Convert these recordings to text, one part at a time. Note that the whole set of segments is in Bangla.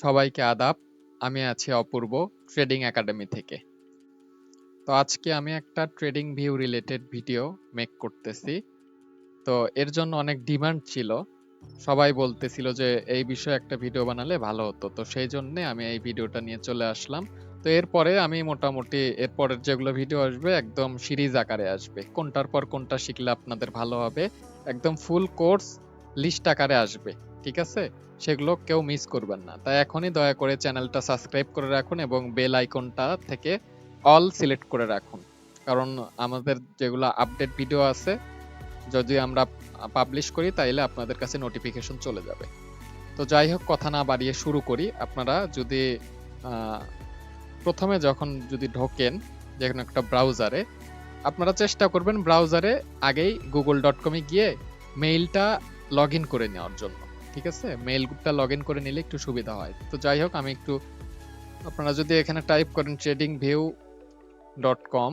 সবাইকে আদাব। আমি আছি অপূর্ব ট্রেডিং একাডেমি থেকে। তো আজকে আমি একটা trading view related video make করতেছি। তো এর জন্য অনেক ডিমান্ড ছিল, সবাই বলতেছিল যে এই বিষয়ে একটা ভিডিও বানালে ভালো হতো। তো সেই জন্য আমি এই ভিডিওটা নিয়ে চলে আসলাম। তো এরপরে আমি মোটামুটি এরপরের যেগুলো ভিডিও আসবে একদম সিরিজ আকারে আসবে, কোনটার পর কোনটা শিখলে আপনাদের ভালো হবে, একদম ফুল কোর্স লিস্ট আকারে আসবে। ঠিক আছে, সেগুলো কেউ মিস করবেন না। তাই এখনই দয়া করে চ্যানেলটা সাবস্ক্রাইব করে রাখুন এবং বেল আইকনটা থেকে অল সিলেক্ট করে রাখুন, কারণ আমাদের যেগুলো আপডেট ভিডিও আছে যদি আমরা পাবলিশ করি তাইলে আপনাদের কাছে নোটিফিকেশন চলে যাবে। তো যাই হোক, কথা না বাড়িয়ে শুরু করি। আপনারা যদি প্রথমে যখন যদি ঢোকেন যে কোনো একটা ব্রাউজারে, আপনারা চেষ্টা করবেন ব্রাউজারে আগেই google.com এ গিয়ে মেইলটা লগ ইন করে নেওয়ার জন্য। ঠিক আছে, মেইলটা লগ ইন করে নিলে একটু সুবিধা হয়। তো যাই হোক, আমি একটু, আপনারা যদি এখানে টাইপ করেন tradingview.com,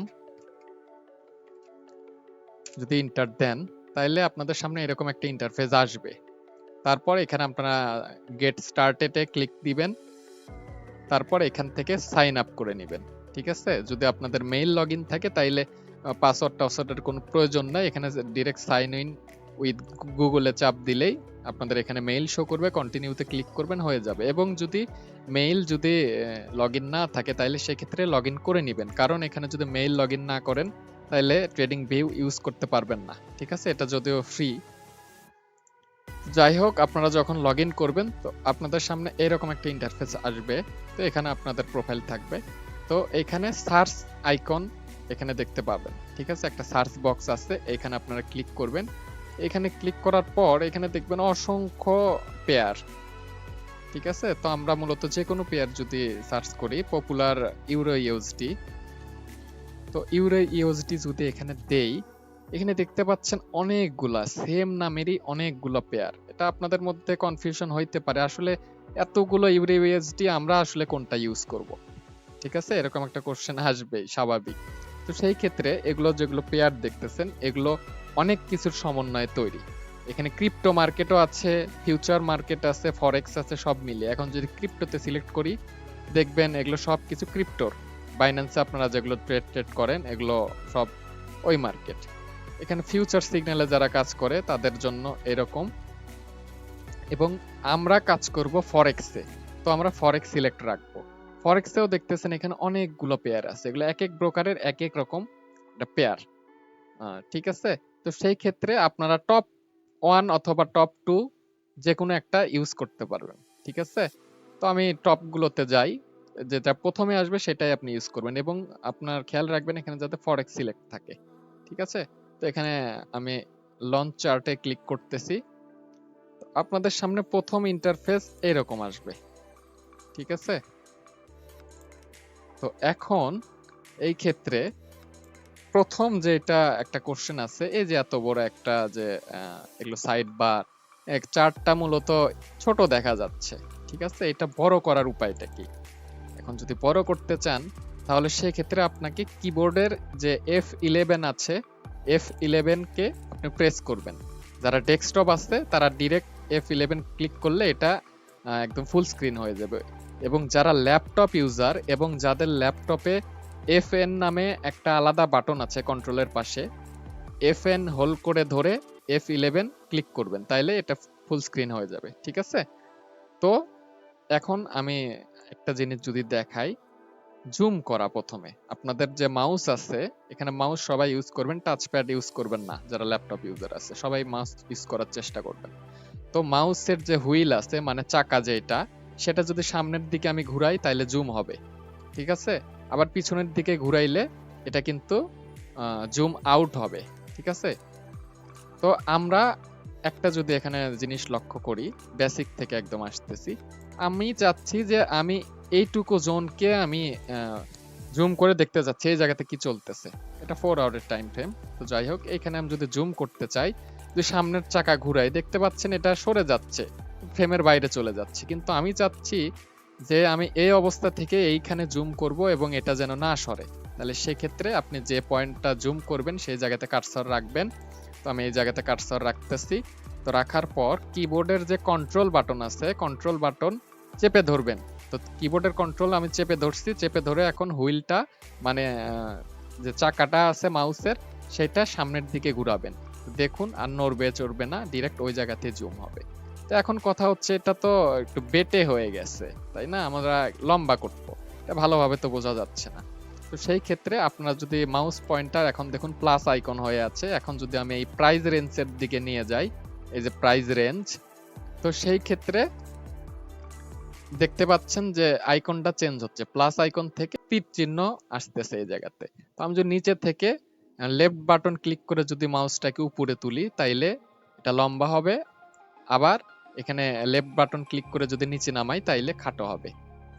যদি ইন্টার দেন তাহলে আপনাদের সামনে এরকম একটা ইন্টারফেস আসবে। তারপর এখানে আপনারা গেট স্টার্টেডে ক্লিক দিবেন, তারপর এখান থেকে সাইন আপ করে নেবেন। ঠিক আছে, যদি আপনাদের মেইল লগইন থাকে তাইলে পাসওয়ার্ড টাসওয়ার্ডের কোনো প্রয়োজন নাই, এখানে ডিরেক্ট সাইন ইন উইথ গুগলে চাপ দিলেই আপনাদের এখানে মেইল শো করবে, কন্টিনিউতে ক্লিক করবেন, হয়ে যাবে। এবং যদি মেইল যদি লগইন না থাকে তাইলে সেক্ষেত্রে লগইন করে নেবেন, কারণ এখানে যদি মেইল লগইন না করেন তাইলে ট্রেডিং ভিউ ইউজ করতে পারবেন না। ঠিক আছে, এটা যদিও ফ্রি। যাই হোক, আপনারা যখন লগ ইন করবেন তো আপনাদের সামনে এরকম একটা ইন্টারফেস আসবে। তো এখানে আপনাদের প্রোফাইল থাকবে। তো এখানে সার্চ আইকন এখানে দেখতে পাবেন। ঠিক আছে, একটা সার্চ বক্স আছে, এখানে আপনারা ক্লিক করবেন। এখানে ক্লিক করার পর এখানে দেখবেন অসংখ্য পেয়ার। ঠিক আছে, তো আমরা মূলত যে কোনো পেয়ার যদি সার্চ করি, পপুলার ইউরো ইউএসডি, তো ইউরো ইউএসডি যদি এখানে দেই, এখানে দেখতে পাচ্ছেন অনেকগুলা সেম নামেরই অনেকগুলো পেয়ার। এটা আপনাদের মধ্যে কনফিউশন হইতে পারে, আসলে এতগুলো ইউরো ইউএসডি আমরা আসলে কোনটা ইউজ করব। ঠিক আছে, এরকম একটা কোশ্চেন আসবেই, স্বাভাবিক। তো সেই ক্ষেত্রে এগুলো যেগুলো পেয়ার দেখতেছেন এগুলো অনেক কিছুর সমন্বয়ে তৈরি। এখানে ক্রিপ্টো মার্কেটও আছে, ফিউচার মার্কেট আছে, ফরেক্স আছে, সব মিলিয়ে। এখন যদি ক্রিপ্টোতে সিলেক্ট করি, দেখবেন এগুলো সব কিছু ক্রিপ্টোর। বাইন্যান্সে আপনারা যেগুলো ট্রেড করেন এগুলো সব ওই মার্কেট। এখানে ফিউচার সিগন্যালে যারা কাজ করে তাদের জন্য এরকম, এবং আমরা কাজ করব ফরেক্সে, তো আমরা ফরেক্স সিলেক্ট রাখবো। ফরেক্সেও দেখতেছেন এখানে অনেকগুলো পেয়ার আছে, এগুলো এক এক ব্রোকারের এক এক রকম একটা পেয়ার। ঠিক আছে, তো সেই ক্ষেত্রে আপনারা টপ 1 অথবা টপ 2 যে কোনো একটা ইউজ করতে পারবেন। ঠিক আছে, তো আমি টপ গুলোতে যাই, যেটা প্রথমে আসবে সেটাই আপনি ইউজ করবেন, এবং আপনার খেয়াল রাখবেন এখানে যাতে ফরেক্স সিলেক্ট থাকে। ঠিক আছে, তো এখানে আমি লঞ্চ চার্টে ক্লিক করতেছি। আপনাদের সামনে প্রথম ইন্টারফেস এরকম আসবে। ঠিক আছে, তো এখন এই ক্ষেত্রে প্রথম যে এটা একটা কোশ্চেন আছে, এই যে এত বড় একটা যে এগুলো সাইড বার, এক চার্টটা মূলত ছোট দেখা যাচ্ছে। ঠিক আছে, এটা বড় করার উপায়টা কি? এখন যদি বড় করতে চান তাহলে সেক্ষেত্রে আপনাকে কিবোর্ডের যে F11 আছে, F11 কে আপনি প্রেস করবেন। যারা ডেস্কটপ আছে তারা ডিরেক্ট F11 ক্লিক করলে এটা একদম ফুল স্ক্রিন হয়ে যাবে। এবং যারা ল্যাপটপ ইউজার এবং যাদের ল্যাপটপে FN নামে একটা আলাদা বাটন আছে কন্ট্রোলের পাশে, FN হোল্ড করে ধরে F11 ক্লিক করবেন, তাইলে এটা ফুল স্ক্রিন হয়ে যাবে। ঠিক আছে, তো এখন আমি একটা জিনিস যদি দেখাই, জুম করা। প্রথমে আপনাদের যে মাউস আছে, এখানে মাউস সবাই ইউজ করবেন, টাচপ্যাড ইউজ করবেন না। যারা ল্যাপটপ ইউজার আছে সবাই মাউস ইউজ করার চেষ্টা করবেন। তো মাউসের যে হুইল আছে, মানে চাকা যেটা, সেটা যদি সামনের দিকে আমি ঘুরাই তাইলে জুম হবে। ঠিক আছে, আবার পিছনের দিকে ঘুরাইলে এটা কিন্তু জুম আউট হবে। ঠিক আছে, তো আমরা একটা যদি এখানে জিনিস লক্ষ্য করি, বেসিক থেকে একদম আসতেছি, আমি চাচ্ছি যে আমি এইটুকু জোনকে আমি জুম করে দেখতে যাচ্ছি এই জায়গাতে কি চলতেছে। এটা 4 আওয়ারের টাইম ফ্রেম। তো যাই হোক, এখানে আমি যদি জুম করতে চাই, যদি সামনের চাকা ঘুরাই, দেখতে পাচ্ছেন এটা সরে যাচ্ছে, ফ্রেমের বাইরে চলে যাচ্ছে। কিন্তু আমি চাচ্ছি যে আমি এই অবস্থা থেকে এইখানে জুম করব এবং এটা যেন না সরে। তাহলে সেক্ষেত্রে আপনি যে পয়েন্টটা জুম করবেন সেই জায়গাতে কার্সর রাখবেন। তো আমি এই জায়গাতে কার্সর রাখতেছি। তো রাখার পর কিবোর্ডের যে কন্ট্রোল বাটন আছে, কন্ট্রোল বাটন চেপে ধরবেন। তো কিবোর্ডের কন্ট্রোল আমি চেপে ধরছি, চেপে ধরে এখন হুইলটা মানে যে চাকাটা আছে মাউসের সেটা সামনের দিকে ঘুরাবেন। দেখুন আর নড়বে চড়বে না, ডিরেক্ট ওই জায়গাতে জুম হবে। তো এখন কথা হচ্ছে এটা তো একটু বেটে হয়ে গেছে, তাই না? আমরা লম্বা করবো, এটা ভালোভাবে তো বোঝা যাচ্ছে না। তো সেই ক্ষেত্রে আপনারা যদি মাউস পয়েন্টার এখন দেখুন প্লাস আইকন হয়ে আছে, এখন যদি আমি এই প্রাইস রেঞ্জের দিকে নিয়ে যাই, এই যে প্রাইস রেঞ্জ, তো সেই ক্ষেত্রে দেখতে পাচ্ছেন যে আইকনটা চেঞ্জ হচ্ছে, প্লাস আইকন থেকে তীর চিহ্ন আসতেছে এই জায়গাতে। তো আমি যদি নিচে থেকে লেফট বাটন ক্লিক করে যদি মাউসটাকে উপরে তুলি তাইলে এটা লম্বা হবে, আবার এখানে লেফট বাটন ক্লিক করে যদি নিচে নামাই তাইলে খাটো হবে।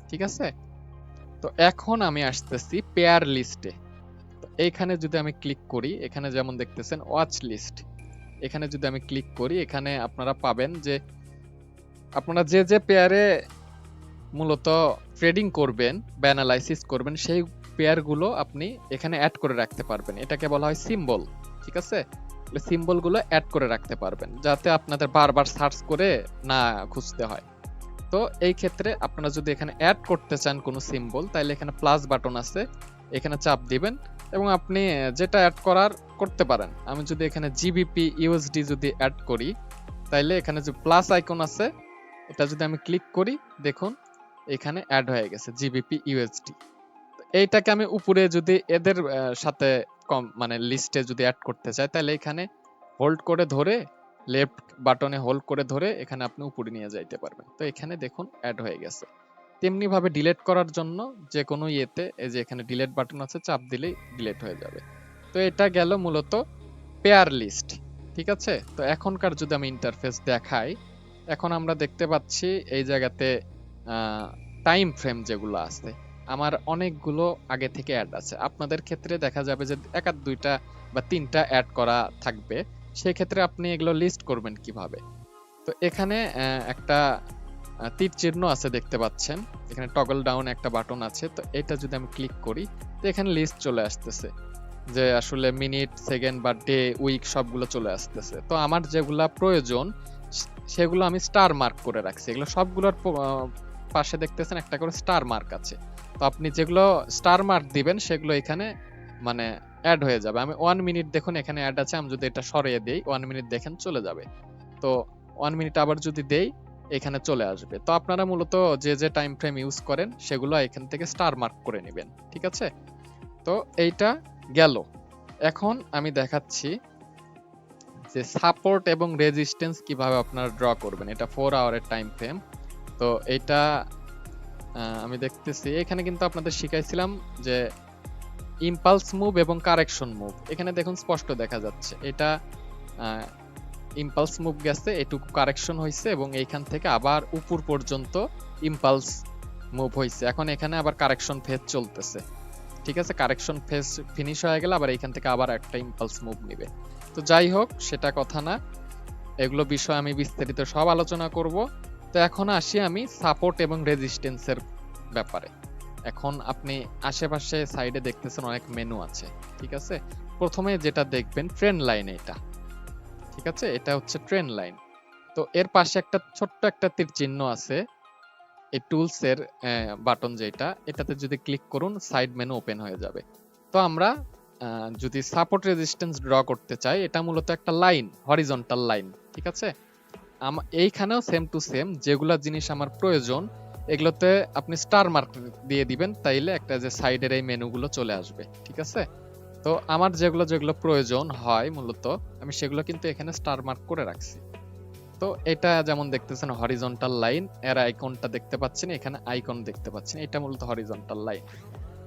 ঠিক আছে? তো এখন আমি আসতেছি পেয়ার লিস্টে। তো এইখানে যদি আমি ক্লিক করি, এখানে যেমন দেখতেছেন ওয়াচ লিস্ট, এখানে যদি আমি ক্লিক করি এখানে আপনারা পাবেন যে আপনারা যে যে পেয়ারে মূলত ট্রেডিং করবেন বা অ্যানালাইসিস করবেন সেই পেয়ার গুলো আপনি এখানে অ্যাড করে রাখতে পারবেন। এটাকে বলা হয় সিম্বল। ঠিক আছে? সিম্বল গুলো অ্যাড করে রাখতে পারবেন যাতে আপনাদের বারবার সার্চ করে না খুঁজতে হয়। তো এই ক্ষেত্রে আপনারা যদি এখানে অ্যাড করতে চান কোনো সিম্বল, তাহলে এখানে প্লাস বাটন আছে, এখানে চাপ দিবেন এবং আপনি যেটা অ্যাড করার করতে পারেন। আমি যদি এখানে জিবিপি ইউএসডি যদি অ্যাড করি, তাইলে এখানে যে প্লাস আইকন আছে এটা যদি আমি ক্লিক করি, দেখুন এখানে অ্যাড হয়ে গেছে জিবিপি ইউএসডি। এইটাকে আমি উপরে যদি এদের সাথে কম মানে লিস্টে যদি অ্যাড করতে চাই, তাহলে এখানে হোল্ড করে ধরে লেফট বাটনে হোল্ড করে ধরে এখানে আপনি উপরে নিয়ে যাইতে পারবেন। তো এখানে দেখুন অ্যাড হয়ে গেছে। তেমনি ভাবে ডিলিট করার জন্য যে কোনো ইয়েতে এই যে এখানে ডিলিট বাটন আছে, চাপ দিলেই ডিলিট হয়ে যাবে। তো এটা গেল মূলত পেয়ার লিস্ট। ঠিক আছে? তো এখনকার যদি আমি ইন্টারফেস দেখাই, এখন আমরা দেখতে পাচ্ছি এই জায়গাতে টাইম ফ্রেম যেগুলো আছে আমার অনেকগুলো আগে থেকে অ্যাড আছে। আপনাদের ক্ষেত্রে দেখা যাবে যে এক আধ দুইটা বা তিনটা অ্যাড করা থাকবে, সেক্ষেত্রে আপনি এগুলো লিস্ট করবেন কিভাবে? তো এখানে একটা তীর চিহ্ন আছে দেখতে পাচ্ছেন, এখানে টগল ডাউন একটা বাটন আছে। তো এটা যদি আমি ক্লিক করি তো এখানে লিস্ট চলে আসতেছে যে আসলে মিনিট সেকেন্ড বা ডে উইক সবগুলো চলে আসতেছে। তো আমার যেগুলা প্রয়োজন সেগুলো আমি স্টার মার্ক করে রাখছি, এগুলো সবগুলোর পাশে দেখতেছেন একটা করে স্টার মার্ক আছে। তো আপনি যেগুলো স্টার মার্ক দিবেন সেগুলো এখানে মানে অ্যাড হয়ে যাবে। আমি 1 মিনিট দেখুন এখানে অ্যাড আছে, আমি যদি এটা সরিয়ে দেই 1 মিনিট দেখেন চলে যাবে। তো 1 মিনিট আবার যদি দেই এখানে চলে আসবে। তো আপনারা মূলত যে যে টাইম ফ্রেম ইউজ করেন সেগুলো এখান থেকে স্টার মার্ক করে নেবেন। ঠিক আছে? তো এইটা গেল। এখন আমি দেখাচ্ছি যে সাপোর্ট এবং রেজিস্ট্যান্স কিভাবে আপনারা ড্র করবেন। এটা 4 আওয়ারের টাইম ফ্রেম। তো এইটা আমি দেখতেছি এখানে কিন্তু আপনাদের শিখাইছিলাম যে ইম্পালস মুভ এবং কারেকশন মুভ। এখানে দেখুন স্পষ্ট দেখা যাচ্ছে এটা ইম্পালস মুভ গেছে, এটুকু কারেকশন হয়েছে এবং এইখান থেকে আবার উপর পর্যন্ত ইম্পালস মুভ হয়েছে। এখন এখানে আবার কারেকশন ফেজ চলতেছে। ঠিক আছে? কারেকশন ফেজ ফিনিশ হয়ে গেলে আবার এইখান থেকে আবার একটা ইম্পালস মুভ নিবে। তো যাই হোক সেটা কথা না, এগুলো বিষয় আমি বিস্তারিত সব আলোচনা করব। তো এখন আসি আমি সাপোর্ট এবং রেজিস্ট্যান্সের ব্যাপারে। এখন আপনি আশেপাশে সাইডে দেখতেছেন অনেক মেনু আছে। ঠিক আছে? প্রথমে যেটা দেখবেন ট্রেন্ড লাইন, এটা ঠিক আছে, এটা হচ্ছে ট্রেন্ড লাইন। তো এর পাশে একটা ছোট্ট একটা তীর চিহ্ন আছে, এই টুলস এর বাটন যেটা, এটাতে যদি ক্লিক করুন সাইড মেনু ওপেন হয়ে যাবে। তো আমরা যদি সাপোর্ট রেজিস্ট্যান্স ড্র করতে চাই, এটা মূলত একটা লাইন, হরিজন্টাল লাইন। ঠিক আছে? এইখানেও সেম টু সেম যেগুলা জিনিস আমার প্রয়োজন এগুলোতে আপনি স্টার মার্ক দিয়ে দিবেন, তাইলে একটা যে সাইডের এই মেনুগুলো চলে আসবে। ঠিক আছে? তো আমার যেগুলো যেগুলো প্রয়োজন হয় মূলত আমি সেগুলো কিন্তু এখানে স্টার মার্ক করে রাখছি। তো এটা যেমন দেখতেছেন হরিজন্টাল লাইন, এর আইকনটা দেখতে পাচ্ছেন, এখানে আইকন দেখতে পাচ্ছেন, এটা মূলত হরিজন্টাল লাইন।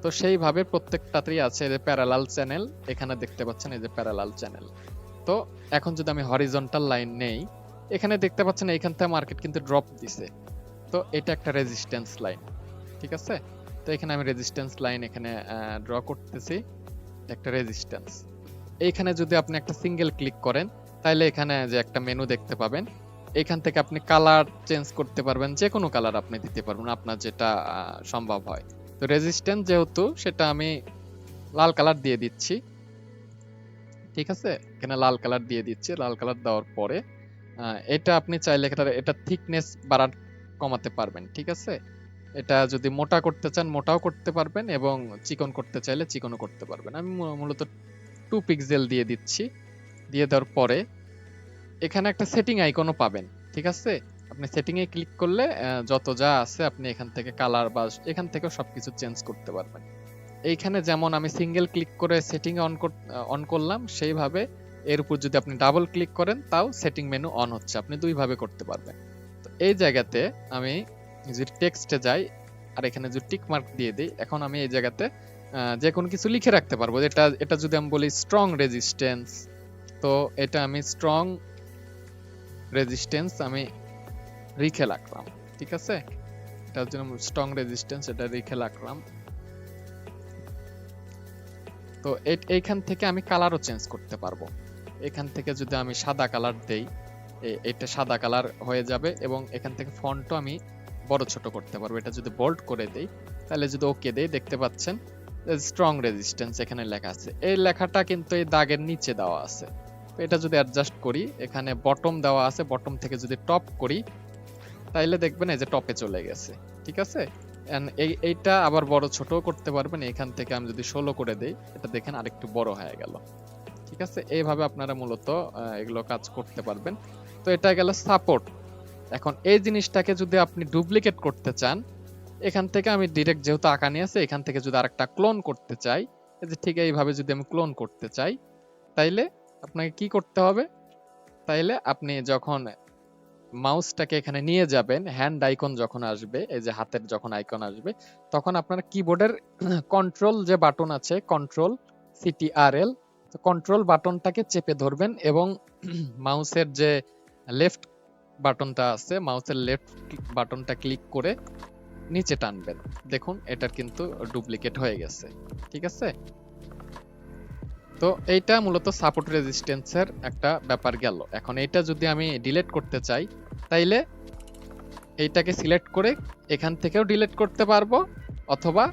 তো সেইভাবে প্রত্যেকটাতেই আছে এই যে প্যারালাল চ্যানেল, এখানে দেখতে পাচ্ছেন এই যে প্যারালাল চ্যানেল। তো এখন যদি আমি হরিজন্টাল লাইন নেই, এখানে দেখতে পাচ্ছেন এইখান থেকে মার্কেট কিন্তু ড্রপ দিছে। তো এটা একটা রেজিস্ট্যান্স লাইন। ঠিক আছে? তো এখানে আমি রেজিস্ট্যান্স লাইন এখানে ড্র করতেছি, একটা রেজিস্ট্যান্স। এইখানে যদি আপনি একটা সিঙ্গেল ক্লিক করেন তাহলে এখানে যে একটা মেনু দেখতে পাবেন, এখান থেকে আপনি কালার চেঞ্জ করতে পারবেন, যে কোনো কালার আপনি দিতে পারবেন আপনার যেটা সম্ভব হয়। তো রেজিস্ট্যান্স যেহেতু সেটা আমি লাল কালার দিয়ে দিচ্ছি। ঠিক আছে? এখানে লাল কালার দিয়ে দিচ্ছি। লাল কালার দেওয়ার পরে এটা আপনি চাইলে এটা থিকনেস বাড়ান কমাতে পারবেন, ঠিক আছে? এটা যদি মোটা করতে চান মোটাও করতে পারবেন এবং চিকন করতে চাইলে চিকনও করতে পারবেন। আমি মূলত 2 পিক্সেল দিয়ে দিচ্ছি। দিয়ে দেওয়ার পরে এখানে একটা সেটিং আইকনও পাবেন, ঠিক আছে? আপনি সেটিং এ ক্লিক করলে যত যা আছে আপনি এখান থেকে কালার বা এখান থেকেও সবকিছু চেঞ্জ করতে পারবেন। এইখানে যেমন আমি সিঙ্গেল ক্লিক করে সেটিং অন করলাম, সেইভাবে এর উপর যদি আপনি ডাবল ক্লিক করেন তাও সেটিং মেনু অন হচ্ছে। আপনি দুই ভাবে করতে পারবেন। তো এই জায়গাতে আমি যদি টেক্সটে যাই আর এখানে যদি টিক মার্ক দিয়ে দিই, এখন আমি এই জায়গাতে যে কোনো কিছু লিখে রাখতে পারবো। এটা যদি আমি বলি স্ট্রং রেজিস্ট্যান্স, তো এটা আমি স্ট্রং রেজিস্ট্যান্স আমি লিখে রাখলাম, ঠিক আছে? এটার জন্য স্ট্রং রেজিস্ট্যান্স এটা লিখে রাখলাম। তো এইখান থেকে আমি কালারও চেঞ্জ করতে পারবো। এখান থেকে যদি আমি সাদা কালার দেই, এটা সাদা কালার হয়ে যাবে এবং এখান থেকে ফন্টও আমি বড় ছোট করতে পারবো। এটা যদি বোল্ড করে দেই, তাহলে যদি ওকে দেই, দেখতে পাচ্ছেন স্ট্রং রেজিস্ট্যান্স এখানে লেখা আছে। এই লেখাটা কিন্তু এই দাগের নিচে দেওয়া আছে। তো এটা যদি অ্যাডজাস্ট করি, এখানে বটম দেওয়া আছে, বটম থেকে যদি টপ করি তাইলে দেখবেন এই যে টপে চলে গেছে, ঠিক আছে? এইটা আবার বড় ছোট করতে পারবেন। এখান থেকে আমি যদি 16 করে দেই, এটা দেখেন আরেকটু বড় হয়ে গেল, ঠিক আছে? এইভাবে আপনারা মূলত এগুলো কাজ করতে পারবেন। তো এটা গেল সাপোর্ট। এখন এই জিনিসটাকে যদি আপনি ডুপ্লিকেট করতে চান, এখান থেকে আমি ডিরেক্ট যেহেতু আঁকা নিয়ে আছে, এখান থেকে যদি আরেকটা ক্লোন করতে চাই, এই যে ঠিক এইভাবে যদি আমি ক্লোন করতে চাই, তাইলে আপনাকে কি করতে হবে? তাইলে আপনি যখন মাউসটাকে এখানে নিয়ে যাবেন, হ্যান্ড আইকন যখন আসবে, এই যে হাতের যখন আইকন আসবে, তখন আপনার কিবোর্ডের কন্ট্রোল যে বাটন আছে, কন্ট্রোল সিটিআরএল, তো কন্ট্রোল বাটনটাকে চেপে ধরবেন এবং মাউসের যে লেফট বাটনটা আছে, মাউসের লেফট বাটনটা ক্লিক করে নিচে টানবেন। দেখুন এটার কিন্তু ডুপ্লিকেট হয়ে গেছে, ঠিক আছে? তো এইটা মূলত সাপোর্ট রেজিস্ট্যান্সের একটা ব্যাপার গেল। এখন এটা যদি আমি ডিলিট করতে চাই, তাইলে এইটাকে সিলেক্ট করে এখান থেকেও ডিলিট করতে পারবো, অথবা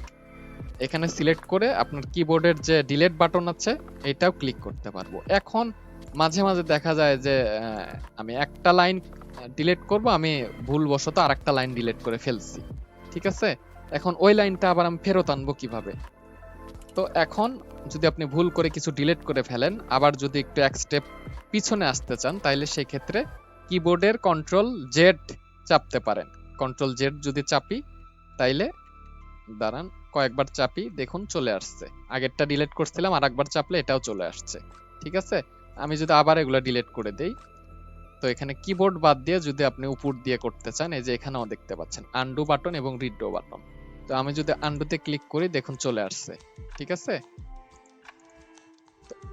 এখানে সিলেক্ট করে আপনার কিবোর্ডের যে ডিলিট বাটন আছে এটাও ক্লিক করতে পারবো। এখন মাঝে মাঝে দেখা যায় যে আমি একটা লাইন ডিলিট করব, আমি ভুলবশত আরেকটা লাইন ডিলিট করে ফেলছি, ঠিক আছে? এখন ওই লাইনটা আবার আমি ফেরত আনবো কিভাবে? তো এখন যদি আপনি ভুল করে কিছু ডিলিট করে ফেলেন, আবার যদি একটু এক স্টেপ পিছনে আসতে চান, তাইলে সেই ক্ষেত্রে কিবোর্ডের কন্ট্রোল জেড চাপতে পারেন। কন্ট্রোল জেড যদি চাপি, তাইলে দাঁড়ান কয়েকবার চাপি, দেখুন চলে আসছে। আগেরটা ডিলিট করছিলাম, আর একবার চাপলে এটাও চলে আসছে, ঠিক আছে? আমি যদি আবার এগুলো ডিলিট করে দেই, তো এখানে কিবোর্ড বাদ দিয়ে যদি আপনি উপর দিয়ে করতে চান, এই যে এখানেও দেখতে পাচ্ছেন আনডু বাটন এবং রিডো বাটন। তো আমি যদি আনডুতে ক্লিক করি, দেখুন চলে আসছে, ঠিক আছে?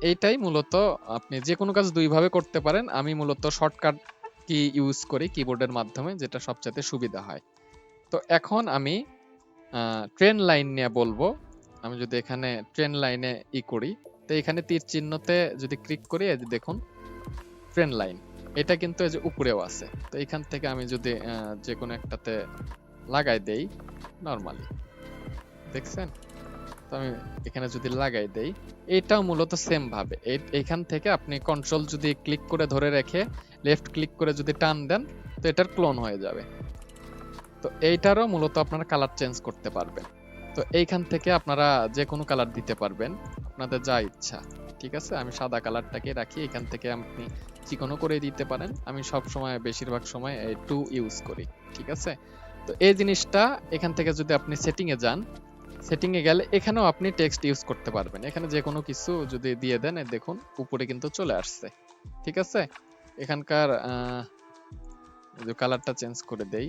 এইটাই মূলত আপনি যে কোনো কাজ দুই ভাবে করতে পারেন। আমি মূলত শর্টকাট কি ইউজ করি কিবোর্ডের মাধ্যমে, যেটা সবচেয়ে সুবিধা হয়। তো এখন আমি ট্রেন লাইন নিয়ে বলবো। আমি যদি এখানে ট্রেন লাইনে করি, তো এখানে তীর চিহ্নতে যদি ক্লিক করি, এই যে দেখুন ট্রেন লাইন, এটা কিন্তু এই যে উপরেও আছে। তো এখান থেকে আমি যদি যে কোনো একটাতে লাগাই দেই নরমালি, দেখছেন? তো আমি এখানে যদি লাগাই দেই, এটাও মূলত সেম ভাবে এইখান থেকে আপনি কন্ট্রোল যদি ক্লিক করে ধরে রেখে লেফট ক্লিক করে যদি টান দেন, তো এটার ক্লোন হয়ে যাবে। তো এইটারও মূলত আপনারা কালার চেঞ্জ করতে পারবেন। তো এইখান থেকে আপনারা যে কোনো কালার দিতে পারবেন আপনাদের যা ইচ্ছা, ঠিক আছে? আমি সাদা কালারটাকে রাখি, এখান থেকে আপনি চিকনো করে দিতে পারেন। আমি সব সময় বেশিরভাগ সময় এই 2 ইউজ করি, ঠিক আছে? তো এই জিনিসটা এখান থেকে যদি আপনি সেটিং এ যান, সেটিং এ গেলে এখানেও আপনি টেক্সট ইউজ করতে পারবেন। এখানে যে কোনো কিছু যদি দিয়ে দেন, দেখুন উপরে কিন্তু চলে আসছে, ঠিক আছে? এখানকার কালারটা চেঞ্জ করে দেই,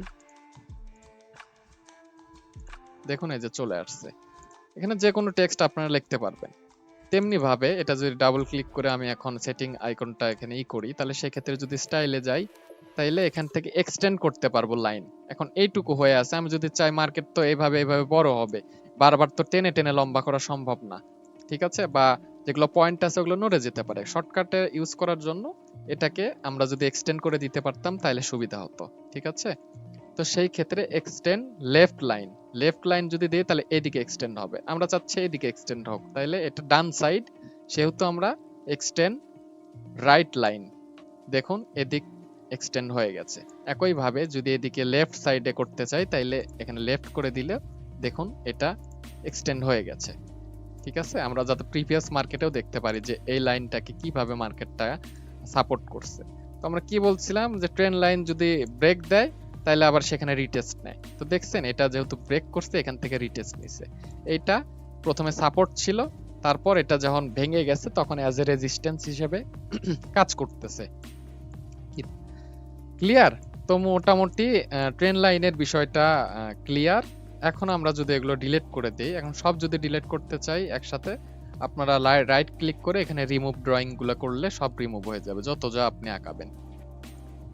দেখুন এই যে চলে আসছে। এখানে যে কোনো টেক্সট আপনারা লিখতে পারবেন। তেমনি ভাবে এটা যদি ডাবল ক্লিক করে আমি এখন সেটিং আইকনটা এখানে করি, তাহলে সেই ক্ষেত্রে যদি স্টাইলে যাই, তাইলে এখান থেকে এক্সটেন্ড করতে পারবো লাইন। এখন এইটুকু হয়ে আছে, আমি যদি চাই মার্কেট তো এইভাবে বড় হবে, বারবার তো টেনে টেনে লম্বা করা সম্ভব না, ঠিক আছে? বা যেগুলো পয়েন্ট আছে ওগুলো নড়ে যেতে পারে। শর্টকাটে ইউজ করার জন্য এটাকে আমরা যদি এক্সটেন্ড করে দিতে পারতাম তাহলে সুবিধা হতো, ঠিক আছে? তো সেই ক্ষেত্রে এক্সটেন্ড লেফট লাইন যদি দিই, তাহলে এদিকে এক্সটেন্ড হবে। আমরা চাচ্ছি এদিকে এক্সটেন্ড হোক, তাহলে এটা ডান সাইড, সেহেতু আমরা এক্সটেন্ড রাইট লাইন, দেখুন এদিক এক্সটেন্ড হয়ে গেছে। একইভাবে যদি এদিকে লেফট সাইডে করতে চাই তাইলে এখানে লেফট করে দিলে দেখুন এটা এক্সটেন্ড হয়ে গেছে। ঠিক আছে, আমরা যাতে প্রিভিয়াস মার্কেটেও দেখতে পারি যে এই লাইনটাকে কিভাবে মার্কেটটা সাপোর্ট করছে। তো আমরা কি বলছিলাম যে ট্রেন্ড লাইন যদি ব্রেক দেয় তাহলে আবার সেখানে রিটেস্ট নেয়। তো দেখছেন এটা যেহেতু ব্রেক করছে এখান থেকে রিটেস্ট নিছে। এইটা প্রথমে সাপোর্ট ছিল, তারপর এটা যখন ভেঙে গেছে তখন অ্যাজ এ রেজিস্ট্যান্স হিসেবে কাজ করতেছে। ক্লিয়ার? তো মোটামুটি ট্রেন্ড লাইনের বিষয়টা ক্লিয়ার। এখন আমরা যদি এগুলো ডিলিট করে দিই, এখন সব যদি ডিলিট করতে চাই একসাথে, আপনারা রাইট ক্লিক করে এখানে রিমুভ ড্রয়িং গুলো করলে সব রিমুভ হয়ে যাবে যত যা আপনি আঁকাবেন।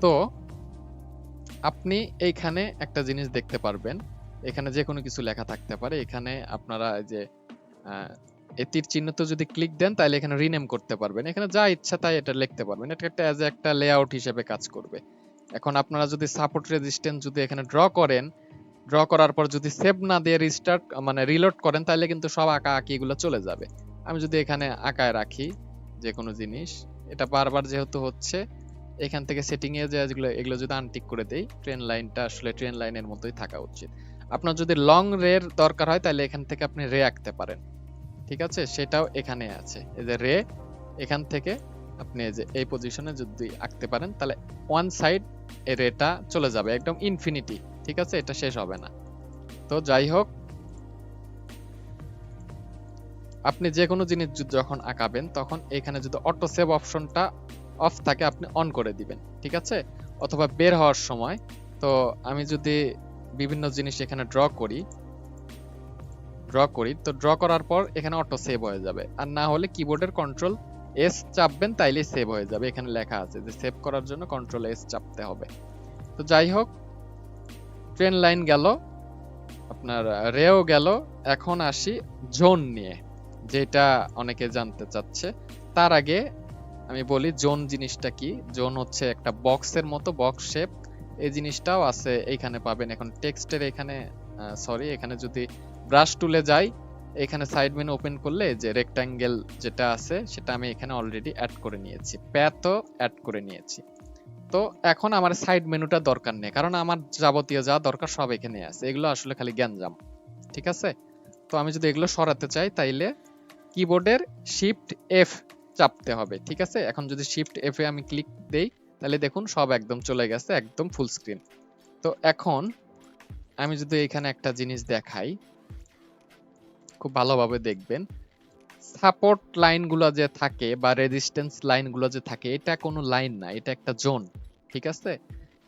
তো আপনি এইখানে একটা জিনিস দেখতে পারবেন, এখানে যে কোনো কিছু লেখা থাকতে পারে। এখানে আপনারা যে এই তীর চিহ্নতে যদি ক্লিক দেন তাহলে এখানে রিনেম করতে পারবেন, এখানে যা ইচ্ছা তাই এটা লিখতে পারবেন। এটা একটা অ্যাজ একটা লেআউট হিসেবে কাজ করবে। এখন আপনারা যদি সাপোর্ট রেজিস্ট্যান্স যদি এখানে ড্র করেন, ড্র করার পর যদি সেভ না দিয়ে রিস্টার্ট মানে রিলোড করেন তাহলে কিন্তু সব আঁকা আঁকি এগুলো চলে যাবে। আমি যদি এখানে আঁকায় রাখি যে কোনো জিনিস, এটা বারবার যেহেতু হচ্ছে, এখান থেকে সেটিং এ যে এগুলো যদি আনটিক করে দেই, ট্রেন লাইনটা আসলে ট্রেন লাইনের মতোই থাকা উচিত। আপনার যদি লং রের দরকার হয় তাহলে এখান থেকে আপনি রে আঁকতে পারেন। ঠিক আছে, সেটাও এখানে আছে। এই যে রে, এখান থেকে আপনি এই যে এই পজিশনে যদি আঁকতে পারেন তাহলে ওয়ান সাইড এর রেটা চলে যাবে একদম ইনফিনিটি। ঠিক আছে, এটা শেষ হবে না। তো যাই হোক, আপনি যে কোনো জিনিস যখন আঁকাবেন তখন এখানে যদি অটো সেভ অপশনটা অফ থাকে আপনি অন করে দিবেন। ঠিক আছে, অথবা বের হওয়ার সময়, তো আমি যদি বিভিন্ন জিনিস এখানে ড্র করি তো ড্র করার পর এখানে অটো সেভ হয়ে যাবে। আর না হলে কিবোর্ডের কন্ট্রোল এস চাপবেন তাইলেই সেভ হয়ে যাবে। এখানে লেখা আছে যে সেভ করার জন্য কন্ট্রোল এস চাপতে হবে। তো যাই হোক, ট্রেন লাইন গেল, আপনার রেও গেল। এখন আসি জোন নিয়ে, যেটা অনেকে জানতে চাচ্ছে। তার আগে আমি বলি জোন জিনিসটা কি। জোন হচ্ছে একটা বক্সের মতো, বক্স শেপ। এই জিনিসটাও আছে এইখানে পাবেন। এখন টেক্সটের এখানে সরি, এখানে যদি ব্রাশ টুলে যাই, এখানে সাইড মেনু ওপেন করলে যে রেক্টাঙ্গেল যেটা আছে সেটা আমি এখানে অলরেডি অ্যাড করে নিয়েছি, প্যাথও অ্যাড করে নিয়েছি। তো এখন আমার সাইড মেনুটা দরকার নেই, কারণ আমার যাবতীয় যা দরকার সব এখানে আছে। এগুলো আসলে খালি গ্যাঞ্জাম। ঠিক আছে, তো আমি যদি এগুলো সরাতে চাই তাইলে কিবোর্ডের শিফট এফ চাপতে হবে। ঠিক আছে, এখন যদি শিফট এফ এ আমি ক্লিক দেই তাহলে দেখুন সব একদম চলে গেছে, একদম ফুল স্ক্রিন। তো এখন আমি যদি এখানে একটা জিনিস দেখাই, খুব ভালোভাবে দেখবেন, সাপোর্ট লাইনগুলো যে থাকে বা রেজিস্ট্যান্স লাইনগুলো যে থাকে, এটা কোনো লাইন না, এটা একটা জোন। ঠিক আছে,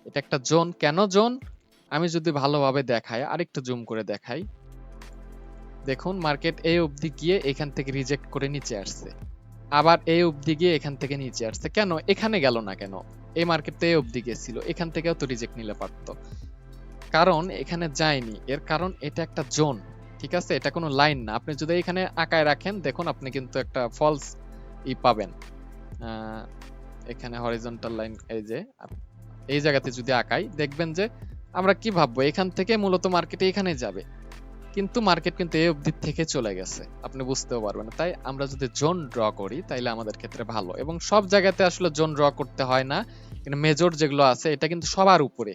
এটা একটা জোন। কেন জোন? আমি যদি ভালোভাবে দেখাই, আরেকটু জুম করে দেখাই, দেখুন মার্কেট এই অবধি গিয়ে এখান থেকে রিজেক্ট করে নিচে আসছে, আবার এই অবধি গিয়ে এখান থেকে নিচে আসছে। কেন এখানে গেল না? কেন এই মার্কেট তো এই অবধি গেছিল, এখান থেকেও তো রিজেক্ট নিলে পারতো। কারণ এখানে যায়নি, এর কারণ এটা একটা জোন। ঠিক আছে, এটা কোনো লাইন না। আপনি যদি এখানে আঁকায় রাখেন দেখুন আপনি কিন্তু একটা ফলস পাবেন। এখানে হরিজন্টাল লাইন, এই যে এই জায়গাতে যদি আঁকাই দেখবেন যে আমরা কি ভাববো এখান থেকে মূলত মার্কেটে এখানে যাবে, কিন্তু মার্কেট কিন্তু এই অবধি থেকে চলে গেছে, আপনি বুঝতেও পারবেন। তাই আমরা যদি জোন ড্র করি তাইলে আমাদের ক্ষেত্রে ভালো। এবং সব জায়গাতে আসলে জোন ড্র করতে হয় না, কিন্তু মেজর যেগুলো আছে এটা কিন্তু সবার উপরে,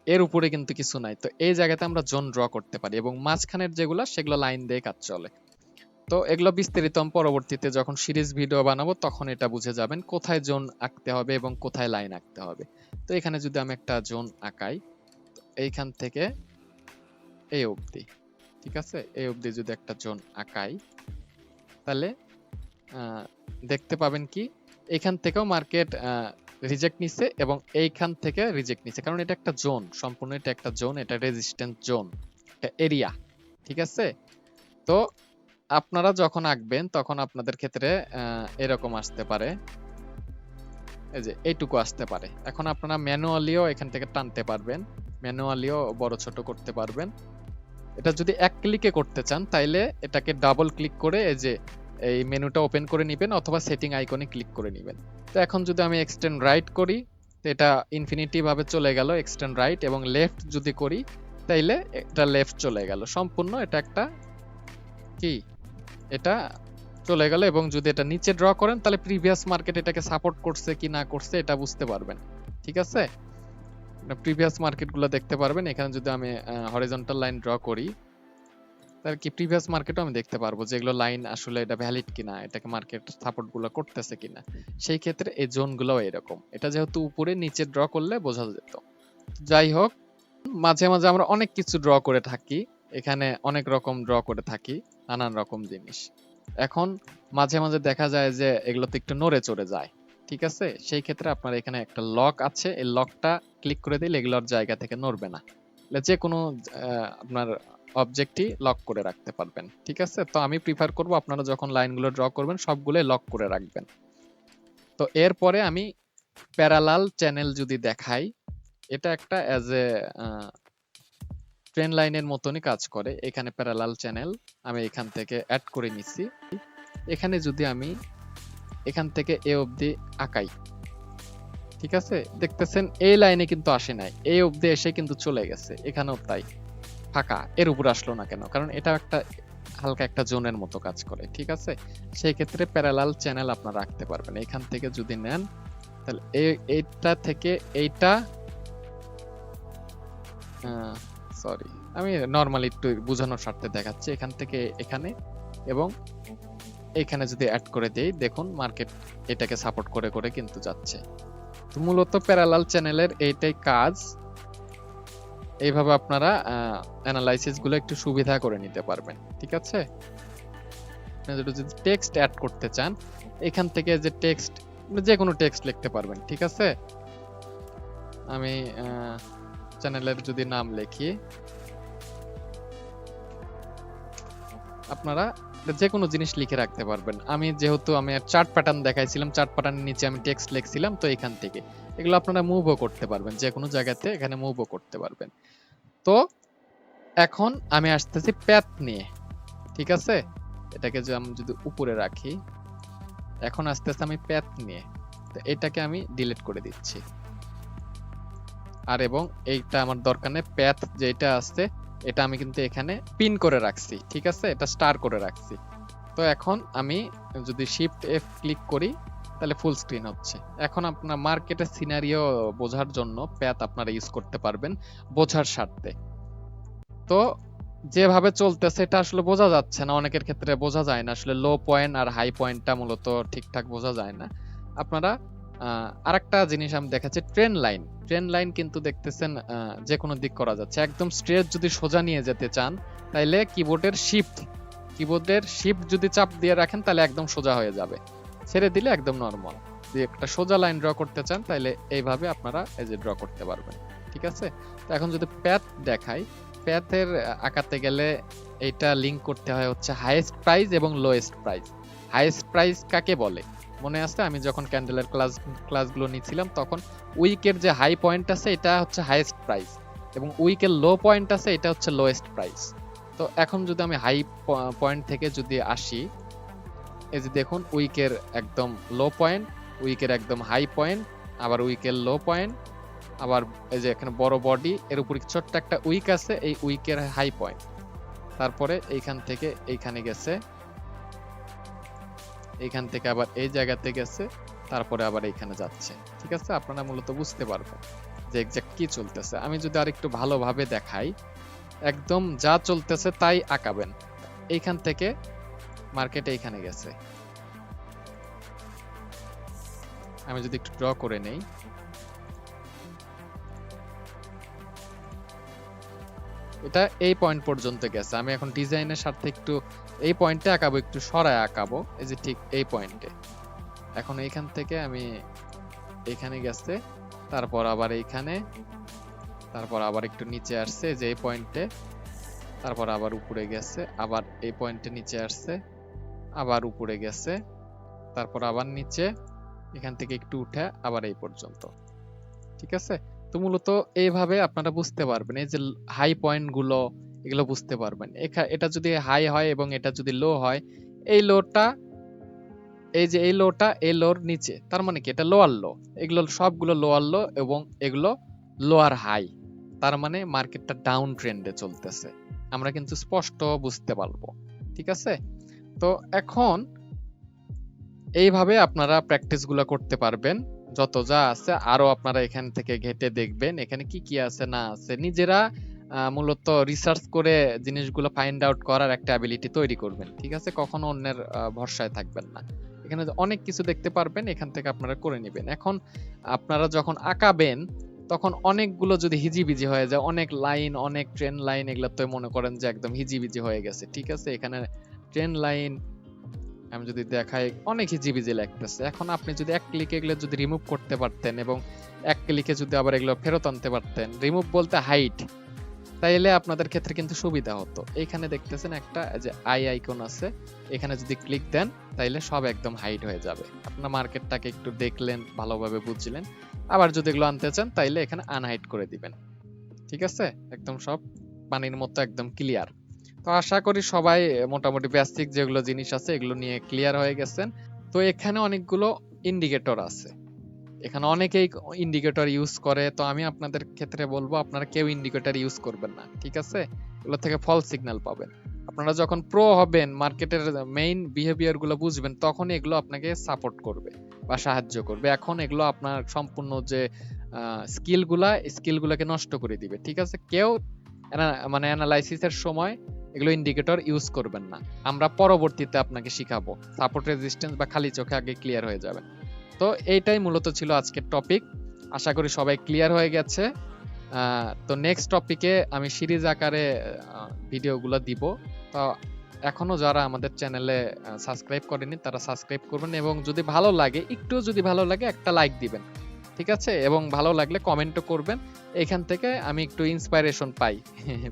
এর উপরে কিন্তু কিছু নাই। তো এই জায়গাতে আমরা জোন ড্র করতে পারি, এবং মাঝখানের যেগুলো সেগুলো লাইন দিয়ে কাজ চলে। তো এগুলো বিস্তারিত আমি পরবর্তীতে যখন সিরিজ ভিডিও বানাবো তখন এটা বুঝে যাবেন কোথায় জোন আঁকতে হবে এবং কোথায় লাইন আঁকতে হবে। তো এখানে যদি আমি একটা জোন আঁকাই, এইখান থেকে এই অবধি, ঠিক আছে, এই অবধি যদি একটা জোন আঁকাই তাহলে দেখতে পাবেন কি এখান থেকেও মার্কেট রিজেক্ট নিছে এবং এইখান থেকে রিজেক্ট নিছে, কারণ এটা একটা জোন, সম্পূর্ণ এটা একটা জোন, এটা রেজিস্ট্যান্স জোন, এটা এরিয়া। ঠিক আছে, তো আপনারা যখন আঁকবেন তখন আপনাদের ক্ষেত্রে এরকম আসতে পারে, এই যে এইটুকু আসতে পারে। এখন আপনারা ম্যানুয়ালিও এখান থেকে টানতে পারবেন, ম্যানুয়ালিও বড় ছোট করতে পারবেন। এটা যদি এক ক্লিকে করতে চান তাইলে এটাকে ডাবল ক্লিক করে এই যে এই মেনুটা ওপেন করে নেবেন, অথবা সেটিং আইকনে ক্লিক করে নেবেন। তো এখন যদি আমি এক্সটেন্ড রাইট করি তো এটা ইনফিনিটি ভাবে চলে গেল এক্সটেন্ড রাইট, এবং লেফট যদি করি তাইলে এটা লেফট চলে গেল সম্পূর্ণ, এটা একটা কি এটা চলে গেল। এবং যদি এটা নিচে ড্র করেন তাহলে প্রিভিয়াস মার্কেট এটাকে সাপোর্ট করছে কি না করছে এটা বুঝতে পারবেন। ঠিক আছে? প্রিভিয়াস মার্কেটগুলো দেখতে পারবেন। এখানে যদি আমি হরিজন্টাল লাইন ড্র করি, তাহলে কি প্রিভিয়াস মার্কেটও আমি দেখতে পারবো যে এগুলো লাইন আসলে এটা ভ্যালিড কিনা, এটাকে মার্কেট সাপোর্ট গুলো করতেছে কিনা। সেই ক্ষেত্রে এই জোন গুলো এরকম, এটা যেহেতু উপরে নিচে ড্র করলে বোঝা যেত। যাই হোক, মাঝে মাঝে আমরা অনেক কিছু ড্র করে থাকি, এখানে অনেক রকম ড্র করে থাকি, নানান রকম জিনিস। এখন মাঝে মাঝে দেখা যায় যে এগুলোতে একটু নড়ে চড়ে যায়, ঠিক আছে? সেই ক্ষেত্রে আপনার এখানে একটা লক আছে, এই লকটা ক্লিক করে দিলে এগুলোর জায়গা থেকে নড়বে না। যে কোনো আপনার অবজেক্টই লক করে রাখতে পারবেন, ঠিক আছে? তো আমি প্রিফার করব আপনারা যখন লাইনগুলো ড্র করবেন সবগুলো লক করে রাখবেন। তো এরপরে আমি প্যারালাল চ্যানেল যদি দেখাই, এটা একটা অ্যাজ এ ট্রেন লাইনের মতনই কাজ করে। এখানে প্যারালাল চ্যানেল আমি এখান থেকে অ্যাড করে নিছি। এখানে যদি আমি এখান থেকে এ অবধি আঁকাই, ঠিক আছে? দেখতেছেন এই লাইনে কিন্তু আসে নাই, এই অবধি এসে কিন্তু চলে গেছে, এখানেও তাই ফাঁকা, এর উপর আসলো না কেন? কারণ এটা একটা হালকা একটা জোনের মতো কাজ করে, ঠিক আছে? সেই ক্ষেত্রে প্যারালাল চ্যানেল আপনারা রাখতে পারবেন। এখান থেকে যদি নেন তাহলে এইটা থেকে এইটা, সরি আমি নরমালি একটু বোঝানোর স্বার্থে দেখাচ্ছি, এখান থেকে এখানে এবং এখানে যদি অ্যাড করে দেই, দেখুন মার্কেট এটাকে সাপোর্ট করে করে কিন্তু যাচ্ছে। তো মূলত প্যারালাল চ্যানেলের এইটাই কাজ। এইভাবে আপনারা অ্যানালাইসিস গুলো একটু সুবিধা করে নিতে পারবেন, ঠিক আছে? যদি টেক্সট অ্যাড করতে চান, এখান থেকে যে টেক্সট, যে কোনো টেক্সট লিখতে পারবেন, ঠিক আছে? আমি চ্যানেলের যদি নাম লিখি, আপনারা যে কোনো জিনিস লিখে রাখতে পারবেন। আমি যেহেতু আমি চার্ট প্যাটার্ন দেখাইছিলাম, চার্ট প্যাটার্নের নিচে আমি টেক্সট লিখছিলাম, তো এখান থেকে এগুলো আপনারা মুভও করতে পারবেন, যে কোনো জায়গাতে এখানে মুভও করতে পারবেন। তো এখন আমি আসতেছি প্যাথ নিয়ে, ঠিক আছে? এটাকে যে আমি যদি উপরে রাখি, এখন আসতেছে আমি প্যাথ নিয়ে, তো এটাকে আমি ডিলিট করে দিচ্ছি। আর এবং এইটা আমার দরকার নেই, প্যাথ যেটা আছে এটা আমি কিন্তু এখানে পিন করে রাখছি, ঠিক আছে? এটা স্টার করে রাখছি। তো এখন আমি যদি শিফট এফ ক্লিক করি তাহলে ফুল স্ক্রিন হচ্ছে। এখন আপনার মার্কেটের সিনারিও বোঝার জন্য প্যাথ আপনারা ইউজ করতে পারবেন বোঝার স্বার্থে। তো যেভাবে চলতেছে এটা আসলে বোঝা যাচ্ছে না, অনেকের ক্ষেত্রে বোঝা যায় না, আসলে লো পয়েন্ট আর হাই পয়েন্টটা মূলত ঠিকঠাক বোঝা যায় না। আপনারা আরেকটা জিনিস আমি দেখাচ্ছি, ট্রেন লাইন। ট্রেন লাইন কিন্তু দেখতেছেন যে কোনো দিক করা যাচ্ছে। একদম স্ট্রেট যদি সোজা নিয়ে যেতে চান তাইলে কিবোর্ডের শিফট যদি চাপ দিয়ে রাখেন তাহলে একদম সোজা হয়ে যাবে, ছেড়ে দিলে একদম নরমাল। যদি একটা সোজা লাইন ড্র করতে চান তাহলে এইভাবে আপনারা এই যে ড্র করতে পারবেন, ঠিক আছে? তো এখন যদি প্যাথ দেখাই, প্যাথের আঁকাতে গেলে এইটা লিংক করতে হয় হচ্ছে হাইয়েস্ট প্রাইস এবং লোয়েস্ট প্রাইস। হাইয়েস্ট প্রাইস কাকে বলে মনে আছে? আমি যখন ক্যান্ডেলের ক্লাসগুলো নিয়েছিলাম তখন উইকের যে হাই পয়েন্ট আছে এটা হচ্ছে হাইয়েস্ট প্রাইস এবং উইকের লো পয়েন্ট আছে এটা হচ্ছে লোয়েস্ট প্রাইস। তো এখন যদি আমি হাই পয়েন্ট থেকে যদি আসি, এই যে দেখুন উইকের একদম লো পয়েন্ট, উইকের একদম হাই পয়েন্ট, আবার উইকের লো পয়েন্ট, আবার এই যে এখানে বড় বডি, এর উপরে ছোট্ট একটা উইক আছে, এই উইকের হাই পয়েন্ট, তারপরে এইখান থেকে এইখানে গেছে, এইখান থেকে আবার এই জায়গাতে গেছে, তারপরে আবার এইখানে যাচ্ছে, ঠিক আছে? আপনারা মূলত বুঝতে পারবেন যে এক্সাক্ট কি চলতেছে। আমি যদি আরেকটু ভালোভাবে দেখাই, একদম যা চলতেছে তাই আঁকাবেন। এইখান থেকে মার্কেট এইখানে গেছে, আমি যদি একটু ড্র করে নেই, এটা এই পয়েন্ট পর্যন্ত গেছে। আমি এখন ডিজাইনের সাথে একটু এই পয়েন্টে আঁকাবো, একটু সরায় আঁকাবো, এই যে ঠিক এই পয়েন্টে। এখন এইখান থেকে আমি এখানে গেছে, তারপর আবার এইখানে, তারপর আবার একটু নিচে আসছে যে এই পয়েন্টে, তারপর আবার উপরে গেছে, আবার এই পয়েন্টে নিচে আসছে, আবার উপরে গেছে, তারপর আবার নিচে, এখান থেকে একটু উঠে আবার এই পর্যন্ত, ঠিক আছে? তো মূলত এইভাবে আপনারা বুঝতে পারবেন, এই যে হাই পয়েন্ট গুলো এগুলো বুঝতে পারবেন। এটা যদি হাই হয় এবং এটা যদি লো হয়, এই লোটা, এই যে এই লোটা এই লোর নিচে, তার মানে কি এটা লোয়ার লো, এগুলো সবগুলো লোয়ার লো এবং এগুলো লোয়ার হাই, তার মানে মার্কেটটা ডাউন ট্রেন্ডে চলতেছে, আমরা কিন্তু স্পষ্ট বুঝতে পারবো, ঠিক আছে? তো এখন এইভাবে আপনারা প্র্যাকটিস গুলো করতে পারবেন যত যা আছে আরো আপনারা এখান থেকে ঘেঁটে দেখবেন এখানে কি কি আছে না আছে, নিজেরা মূলত রিসার্চ করে জিনিসগুলো ফাইন্ড আউট করার একটা অ্যাবিলিটি তৈরি করবেন। ঠিক আছে, কখনো অন্যের ভরসায় থাকবেন না। এখানে অনেক কিছু দেখতে পারবেন, এখান থেকে আপনারা করে নেবেন। এখন আপনারা যখন আঁকাবেন তখন অনেকগুলো যদি হিজিবিজি হয়ে যায়, অনেক লাইন, অনেক ট্রেন লাইন, এগুলো তো মনে করেন যে একদম হিজিবিজি হয়ে গেছে। ঠিক আছে, এখানে ট্রেন লাইন আমি যদি দেখাই অনেক হিজিবিজি লাগতেছে। এখন আপনি যদি এক ক্লিকে এগুলো যদি রিমুভ করতে পারতেন এবং এক ক্লিকে যদি আবার এগুলো ফেরত আনতে পারতেন, রিমুভ বলতে হাইট, তাইলে আপনাদের ক্ষেত্রে কিন্তু সুবিধা হতো। এইখানে দেখতেছেন একটা যে আই আইকন আছে, এখানে যদি ক্লিক দেন তাইলে সব একদম হাইড হয়ে যাবে। আপনার মার্কেটটাকে একটু দেখলেন, ভালোভাবে বুঝলেন। আবার যদি এগুলো আনতে চান তাইলে এখানে আনহাইড করে দিবেন। ঠিক আছে, একদম সব পানির মতো একদম ক্লিয়ার। তো আশা করি সবাই মোটামুটি বেসিক যেগুলো জিনিস আছে এগুলো নিয়ে ক্লিয়ার হয়ে গেছেন। তো এখানে অনেকগুলো ইন্ডিকেটর আছে, এখানে অনেকেই ইন্ডিকেটর ইউজ করে, তো আমি আপনাদের ক্ষেত্রে বলবো আপনারা কেউ ইন্ডিকেটর ইউজ করবেন না। ঠিক আছে, এগুলো থেকে ফলস সিগন্যাল পাবেন। আপনারা যখন প্রো হবেন, মার্কেটের মেইন বিহেভিয়ার গুলো বুঝবেন, তখন এগুলো আপনাকে সাপোর্ট করবে বা সাহায্য করবে। এখন এগুলো আপনার সম্পূর্ণ যে স্কিলগুলোকে নষ্ট করে দিবে। ঠিক আছে, কেউ মানে অ্যানালাইসিসের সময় এগুলো ইন্ডিকেটর ইউজ করবেন না। আমরা পরবর্তীতে আপনাকে শিখাবো, সাপোর্ট রেজিস্ট্যান্স বা খালি চোখে আগে ক্লিয়ার হয়ে যাবেন। তো এইটাই মূলত ছিল আজকের টপিক। আশা করি সবাই ক্লিয়ার হয়ে গেছে। তো নেক্সট টপিকে আমি সিরিজ আকারে ভিডিওগুলো দিব। তো এখনো যারা আমাদের চ্যানেলে সাবস্ক্রাইব করেনি তারা সাবস্ক্রাইব করবেন, এবং যদি ভালো লাগে, একটু যদি ভালো লাগে একটা লাইক দিবেন। ঠিক আছে, এবং ভালো লাগলে কমেন্টও করবেন। এখান থেকে আমি একটু ইন্সপাইরেশন পাই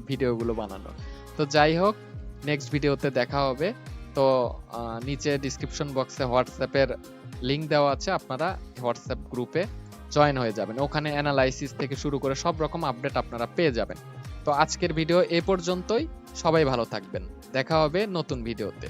ভিডিওগুলো বানানো। তো যাই হোক, নেক্সট ভিডিওতে দেখা হবে। তো নিচে ডিসক্রিপশন বক্সে হোয়াটসঅ্যাপের লিংক দেওয়া আছে, আপনারা হোয়াটসঅ্যাপ গ্রুপে জয়েন হয়ে যাবেন। ওখানে অ্যানালাইসিস থেকে শুরু করে সব রকম আপডেট আপনারা পেয়ে যাবেন। তো আজকের ভিডিও এই পর্যন্তই। সবাই ভালো থাকবেন, দেখা হবে নতুন ভিডিওতে।